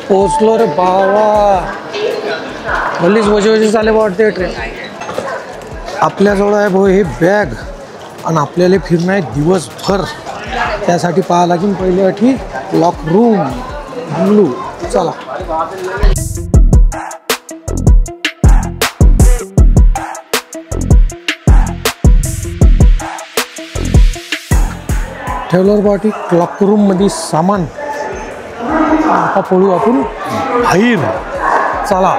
पोचलो रे बाबा. भलीच वजे चाले वाटते ट्रेन. आपल्याजवळ आहे भाऊ हे बॅग आणि आपल्याला फिरणं आहे दिवसभर. त्यासाठी पाहा लागेल पहिले अठी लॉक रूम बंगलू. चला ठेवलं बाटी क्लॉक रूम मध्ये सामान. आता पळू आपण बाहेर. चला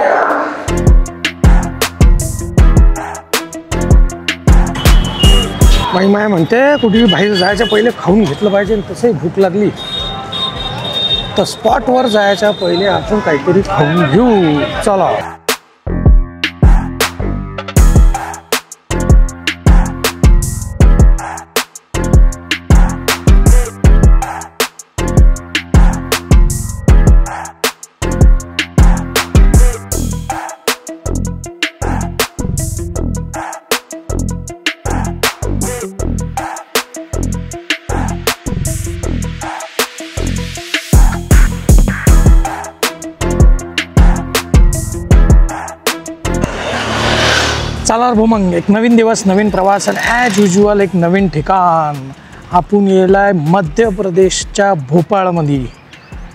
माई माय म्हणते कुठे बाहेर जायच्या पहिले खाऊन घेतलं पाहिजे. तसंही भूक लागली तर स्पॉटवर जायच्या पहिले आपण काहीतरी खाऊन घेऊ. चला चला भाऊ मग एक नवीन दिवस नवीन प्रवास आणि ॲज युज्युअल एक नवीन ठिकाण. आपण येलाय मध्य प्रदेशच्या भोपाळमध्ये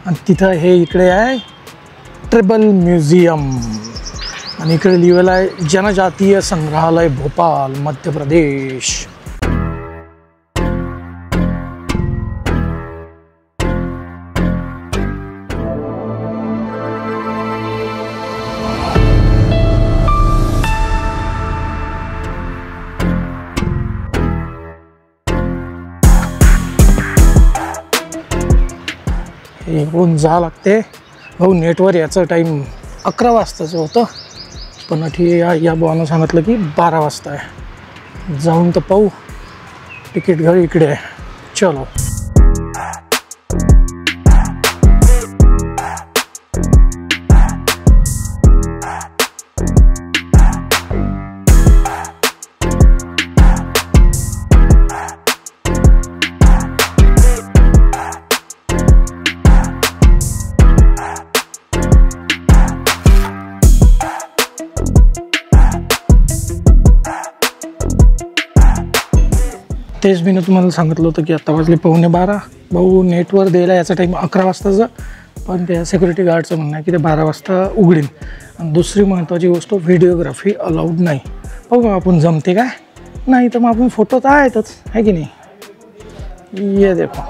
आणि तिथं हे इकडे आहे ट्रिबल म्युझियम आणि इकडे लिहिलेलं आहे जनजातीय संग्रहालय भोपाळ मध्य प्रदेश. इकडून जा लागते भाऊ. नेटवर याचं टाईम 11 वाजताचं होतं पण या बुवानं सांगितलं की 12 वाजता आहे. जाऊन तर पाहू. तिकीट घर इकडे आहे. चलो तेच मी तुम्हाला सांगितलं होतं की आता वाजले 11:15. भाऊ नेटवर द्यायला याचा टाईम 11 वाजताचा पण त्या सिक्युरिटी गार्डचं म्हणणं आहे की ते 12 वाजता उघडेल. आणि दुसरी महत्त्वाची गोष्ट व्हिडिओग्राफी अलाउड नाही. बघू आपण जमते काय नाही तर मग आपण फोटो तर आहेतच आहे की नाही. ये देखो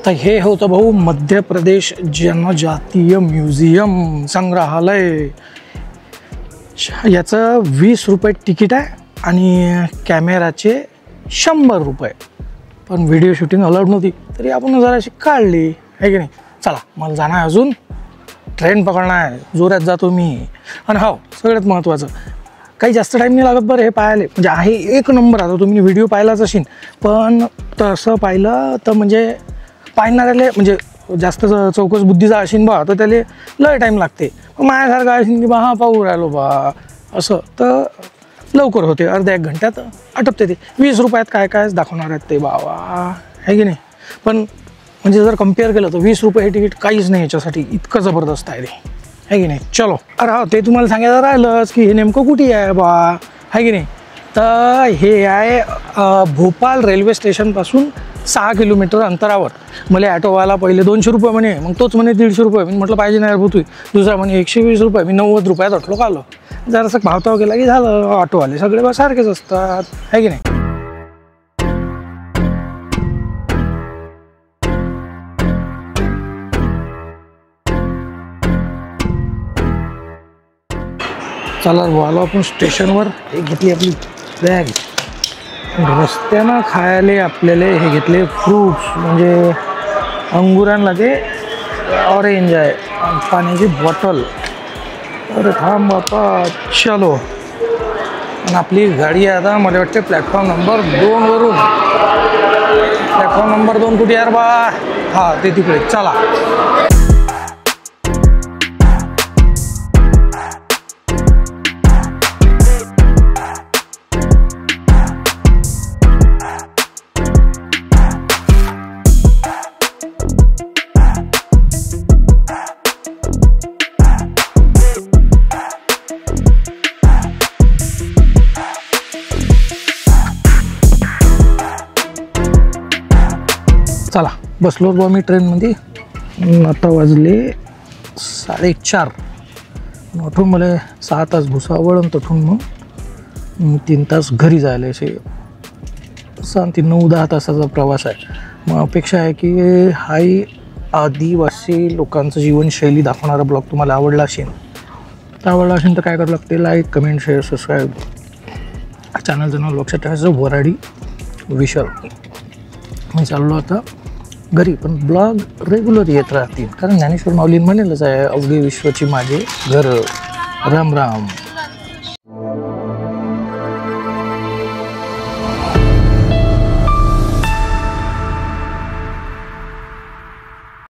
तर हे होतं भाऊ मध्य प्रदेश जनजातीय म्युझियम संग्रहालय. याचं 20 रुपये तिकीट आहे आणि कॅमेराचे 100 रुपये. पण व्हिडिओ शूटिंग अलाउड नव्हती तरी आपण जराशी काढली आहे की नाही. चला मला जाणं आहे, अजून ट्रेन पकडणं आहे, जोरात जातो मी. आणि हो सगळ्यात महत्त्वाचं, काही जास्त टाईम नाही लागत बरं हे पाहायला. म्हणजे आहे एक नंबर. आता तुम्ही व्हिडिओ पाहिलाच असेल, पण तसं पाहिलं तर म्हणजे पाहणाऱ्याला म्हणजे जास्त चौकस बुद्धीचा असेल बा तर त्याला लय टाईम लागते. माझ्यासारखं असेल की बा हा पाहू राहिलो बा असं, तर लवकर होते, अर्ध्या 1 घंट्यात आटपते ते. 20 रुपयात काय काय दाखवणार आहेत ते बाबा, आहे की नाही. पण म्हणजे जर कम्पेअर केलं तर 20 रुपये हे तिकीट काहीच नाही याच्यासाठी, इतकं जबरदस्त आहे ते, आहे की नाही. चलो, अरे हा ते तुम्हाला सांगायचं राहिलंच की हे नेमकं कुठे आहे बा, आहे की नाही. तर हे आहे भोपाळ रेल्वे स्टेशनपासून 6 किलोमीटर अंतरावर. मला ॲटोवाला पहिले 200 रुपये म्हणे, मग तोच म्हणे 150 रुपये. मी म्हटलं पाहिजे नाही भूतू. दुसरा म्हणे 120 रुपये. मी 90 रुपयात अटलो का आलो. जरासं भावताव केला की झालं. ऑटोवाले सगळे बा सारखेच असतात, आहे की नाही. चला आलो आपण स्टेशनवर. हे घेतली आपली बॅग. रस्त्यानं खायला आपल्याला हे घेतले फ्रूट्स, म्हणजे अंगुरांना ते ऑरेंज आहे आणि पाण्याची बॉटल. अरे थांब बापा, चलो. आणि आपली गाडी आहे आता मला वाटते प्लॅटफॉर्म नंबर 2 वरून. प्लॅटफॉर्म नंबर 2 कुठे यार बा, हा ते तिकडे. चला चला बसलो बा मी ट्रेनमध्ये. आता वाजले 4:30. उठून मला 6 तास भुसावळ आणि तिथून मग 3 तास घरी जायला. असे 9-10 तासाचा प्रवास आहे. मग अपेक्षा आहे की हाही आदिवासी लोकांचं जीवनशैली दाखवणारा ब्लॉग तुम्हाला आवडला असेल. तर काय करावं लागते, लाईक, कमेंट, शेअर, सबस्क्राईब. चॅनलचं नाव लक्षात ठेवायचं, वराडी विशाल. मी चाललो आता घरी, पण ब्लॉग रेग्युलर येत राहतील, कारण ज्ञानेश्वर माऊलीन म्हणेलच आहे, अवघे विश्वाची माझे घर. राम राम.